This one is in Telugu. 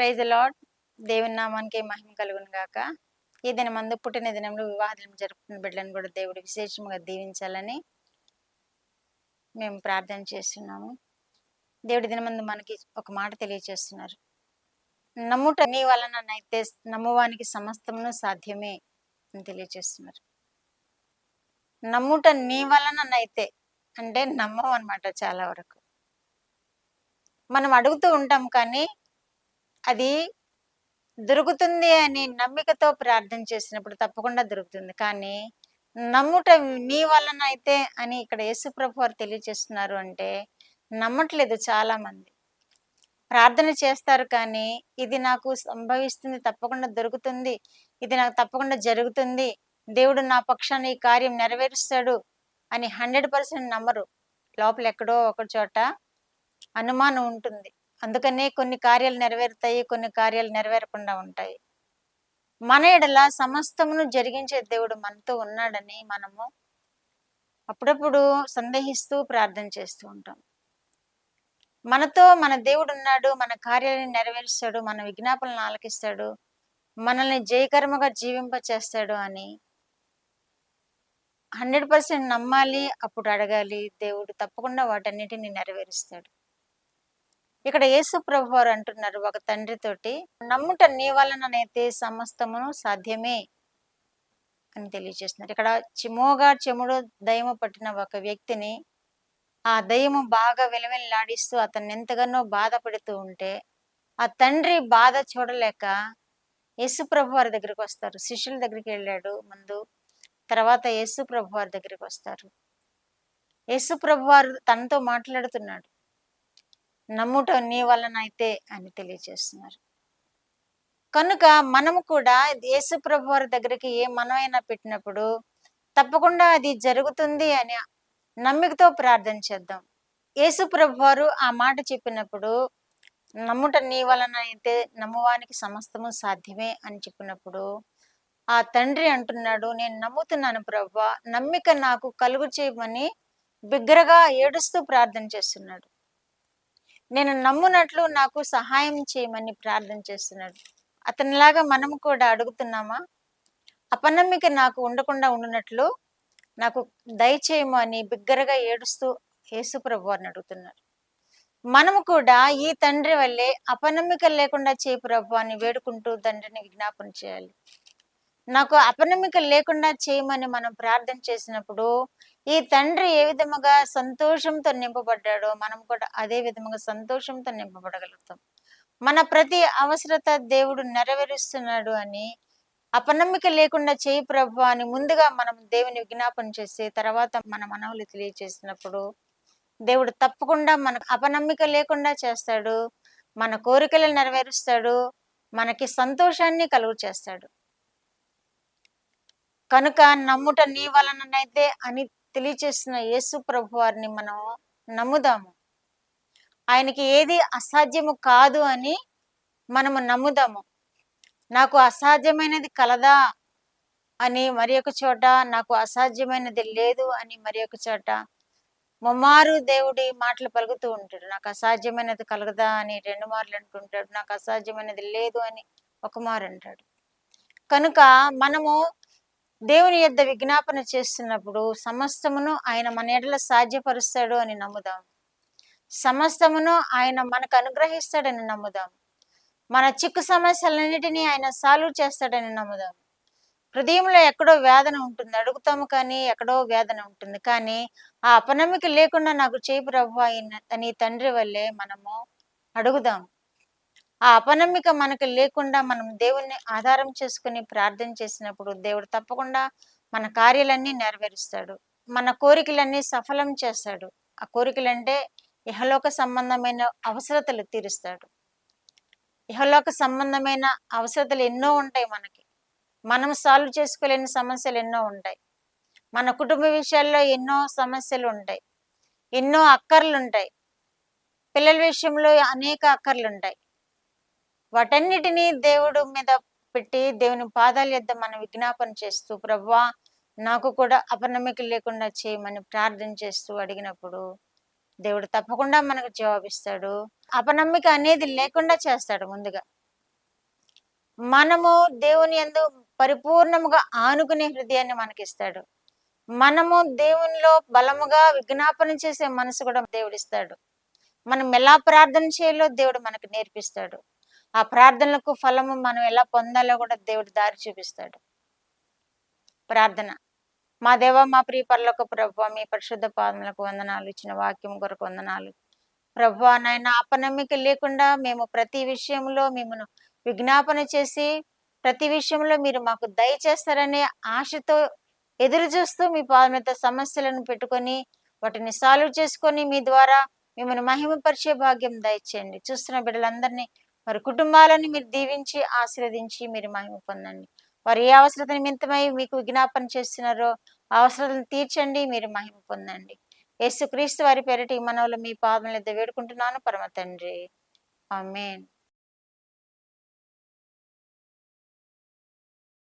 Praise the lord. దేవుని నామానికి మహిమ కలుగును గాక. ఈ దినమందు పుట్టిన దినంలో వివాహాలు జరుపుకున్న బిడ్డలను కూడా దేవుడు విశేషంగా దీవించాలని మేము ప్రార్థన చేస్తున్నాము. దేవుడి దినమందు మనకి ఒక మాట తెలియజేస్తున్నారు. నమ్ముట నీ వలననైతే నమ్మువానికి సమస్తమును సాధ్యమే అని తెలియజేస్తున్నారు. నమ్ముట నీ వలననైతే అంటే నమ్మం అన్నమాట. చాలా వరకు మనం అడుగుతూ ఉంటాం, కానీ అది దొరుకుతుంది అని నమ్మికతో ప్రార్థన చేసినప్పుడు తప్పకుండా దొరుకుతుంది. కానీ నమ్ముట నీ వలన అయితే అని ఇక్కడ యేసుప్రభు వారు తెలియజేస్తున్నారు. అంటే నమ్మట్లేదు చాలా మంది. ప్రార్థన చేస్తారు, కానీ ఇది నాకు సంభవిస్తుంది, తప్పకుండా దొరుకుతుంది, ఇది నాకు తప్పకుండా జరుగుతుంది, దేవుడు నా పక్షాన ఈ కార్యం నెరవేరుస్తాడు అని 100% నమ్మరు. లోపల ఎక్కడో ఒక చోట అనుమానం ఉంటుంది. అందుకనే కొన్ని కార్యాలు నెరవేరుతాయి, కొన్ని కార్యాలు నెరవేరకుండా ఉంటాయి. మన ఎడల సమస్తమును జరిగించే దేవుడు మనతో ఉన్నాడని మనము అప్పుడప్పుడు సందేహిస్తూ ప్రార్థన చేస్తూ ఉంటాం. మనతో మన దేవుడు ఉన్నాడు, మన కార్యాలను నెరవేరుస్తాడు, మన విజ్ఞాపనలను ఆలకిస్తాడు, మనల్ని జయకరముగా జీవింప చేస్తాడు అని 100% నమ్మాలి. అప్పుడు అడగాలి, దేవుడు తప్పకుండా వాటన్నిటిని నెరవేరుస్తాడు. ఇక్కడ యేసు ప్రభు వారు అంటున్నారు ఒక తండ్రితోటి, నమ్ముట నీ వలననైతే సమస్తమును సాధ్యమే అని తెలియజేస్తున్నారు. ఇక్కడ చెముడు దయ్యము పట్టిన ఒక వ్యక్తిని ఆ దయ్యము బాగా విలవిల్లాడిస్తూ అతన్ని ఎంతగానో బాధ పెడుతూ ఉంటే ఆ తండ్రి బాధ చూడలేక యేసు ప్రభు వారి దగ్గరికి వస్తారు. శిష్యుల దగ్గరికి వెళ్ళాడు ముందు, తర్వాత యేసు ప్రభు వారి దగ్గరికి వస్తారు. యేసు ప్రభు వారు తనతో మాట్లాడుతున్నాడు. నమ్ముట నీ వలనైతే అని తెలియజేస్తున్నారు. కనుక మనము కూడా యేసు ప్రభు వారి దగ్గరికి ఏ మనమైనా పెట్టినప్పుడు తప్పకుండా అది జరుగుతుంది అని నమ్మికతో ప్రార్థన చేద్దాం. యేసు ప్రభు వారు ఆ మాట చెప్పినప్పుడు, నమ్ముట నీ వలన అయితే నమ్మువానికి సమస్తము సాధ్యమే అని చెప్పినప్పుడు ఆ తండ్రి అంటున్నాడు, నేను నమ్ముతున్నాను ప్రభువా, నమ్మిక నాకు కలుగు చేయమని బిగ్గరగా ఏడుస్తూ ప్రార్థన చేస్తున్నాడు. నేను నమ్మునట్లు నాకు సహాయం చేయమని ప్రార్థన చేస్తున్నాడు. అతనిలాగా మనం కూడా అడుగుతున్నామా? అపనమ్మిక నాకు ఉండకుండా ఉండునట్లు నాకు దయచేయము అని బిగ్గరగా ఏడుస్తూ యేసు ప్రభు వారిని అడుగుతున్నాడు. మనము కూడా ఈ తండ్రి వల్లే అపనమ్మిక లేకుండా చేయి ప్రభు అని వేడుకుంటూ తండ్రిని విజ్ఞాపన చేయాలి. నాకు అపనమ్మిక లేకుండా చేయమని మనం ప్రార్థన చేసినప్పుడు ఈ తండ్రి ఏ విధముగా సంతోషంతో నింపబడ్డాడో మనం కూడా అదే విధముగా సంతోషంతో నింపబడగలుగుతాం. మన ప్రతి అవసరత దేవుడు నెరవేరుస్తున్నాడు అని అపనమ్మిక లేకుండా చేయి ప్రభు అని ముందుగా మనం దేవుని విజ్ఞాపన చేసి తర్వాత మన మనవులు తెలియజేసినప్పుడు దేవుడు తప్పకుండా మనకు అపనమ్మిక లేకుండా చేస్తాడు, మన కోరికలను నెరవేరుస్తాడు, మనకి సంతోషాన్ని కలుగు చేస్తాడు. కనుక నమ్ముట నీ వలననైతే అని తెలియచేస్తున్న యేసు ప్రభు వారిని మనం నమ్ముదాము. ఆయనకి ఏది అసాధ్యము కాదు అని మనము నమ్ముదాము. నాకు అసాధ్యమైనది కలదా అని మరి ఒక చోట, నాకు అసాధ్యమైనది లేదు అని మరి ఒక చోట ముమ్మారు దేవుడి మాటలు పలుకుతూ ఉంటాడు. నాకు అసాధ్యమైనది కలగదా అని 2 మార్లు అంటుంటాడు, నాకు అసాధ్యమైనది లేదు అని 1 మారు అంటాడు. కనుక మనము దేవుని యొద్ద విజ్ఞాపన చేస్తున్నప్పుడు సమస్తమును ఆయన మన ఎడల సాధ్యపరుస్తాడు అని నమ్ముదాం. సమస్తమును ఆయన మనకు అనుగ్రహిస్తాడని నమ్ముదాం. మన చిక్కు సమస్యలన్నిటినీ ఆయన సాల్వ్ చేస్తాడని నమ్ముదాం. హృదయంలో ఎక్కడో వేదన ఉంటుంది, అడుగుతాము కానీ ఎక్కడో వేదన ఉంటుంది. కానీ ఆ అపనమ్మిక లేకుండా నాకు చేయి ప్రభు అని తండ్రి వల్లే మనము అడుగుదాం. ఆ అపనమ్మిక మనకు లేకుండా మనం దేవుణ్ణి ఆధారం చేసుకుని ప్రార్థన చేసినప్పుడు దేవుడు తప్పకుండా మన కార్యాలన్నీ నెరవేరుస్తాడు, మన కోరికలన్నీ సఫలం చేస్తాడు. ఆ కోరికలంటే ఇహలోక సంబంధమైన అవసరతలు తీరుస్తాడు. ఇహలోక సంబంధమైన అవసరతలు ఎన్నో ఉంటాయి మనకి. మనం సాల్వ్ చేసుకోలేని సమస్యలు ఎన్నో ఉంటాయి. మన కుటుంబ విషయాల్లో ఎన్నో సమస్యలు ఉంటాయి, ఎన్నో అక్కర్లు ఉంటాయి, పిల్లల విషయంలో అనేక అక్కర్లు ఉంటాయి. వాటన్నిటినీ దేవుడు మీద పెట్టి దేవుని పాదాల యొద్ద మనం విజ్ఞాపన చేస్తూ, ప్రభువా నాకు కూడా అపనమ్మిక లేకుండా చేయమని ప్రార్థన చేస్తూ అడిగినప్పుడు దేవుడు తప్పకుండా మనకు జవాబిస్తాడు. అపనమ్మిక అనేది లేకుండా చేస్తాడు ముందుగా. మనము దేవుని యందు పరిపూర్ణముగా ఆనుకునే హృదయాన్ని మనకిస్తాడు. మనము దేవునిలో బలముగా విజ్ఞాపన చేసే మనసు కూడా దేవుడిస్తాడు. మనం ఎలా ప్రార్థన చేయాలో దేవుడు మనకు నేర్పిస్తాడు. ఆ ప్రార్థనలకు ఫలము మనం ఎలా పొందాలో కూడా దేవుడు దారి చూపిస్తాడు. ప్రార్థన. మా దేవ, మా ప్రియ పరలోకపు ప్రభువా, మీ పరిశుద్ధ పాదములకు వందనాలు. ఇచ్చిన వాక్యం కొరకు వందనాలు. ప్రభువా నాయన, అపనమ్మిక లేకుండా మేము ప్రతి విషయంలో మిమ్మను విజ్ఞాపన చేసి, ప్రతి విషయంలో మీరు మాకు దయచేస్తారనే ఆశతో ఎదురు చూస్తూ మీ పాదములతో సమస్యలను పెట్టుకొని వాటిని సాల్వ్ చేసుకొని మీ ద్వారా మిమ్మల్ని మహిమపరిచే భాగ్యం దయచేయండి. చూస్తున్న బిడ్డలందరినీ, వారి కుటుంబాలను మీరు దీవించి ఆశీర్వదించి మీరు మహిమ పొందండి. వారు ఏ అవసరత నిమిత్తమై మీకు విజ్ఞాపన చేస్తున్నారో ఆ అవసరాలను తీర్చండి, మీరు మహిమ పొందండి. యేసుక్రీస్తు వారి పేరిట ఈ మనవులు మీ పాదముల యొద్ద వేడుకుంటున్నాను పరమ తండ్రి. ఆమేన్.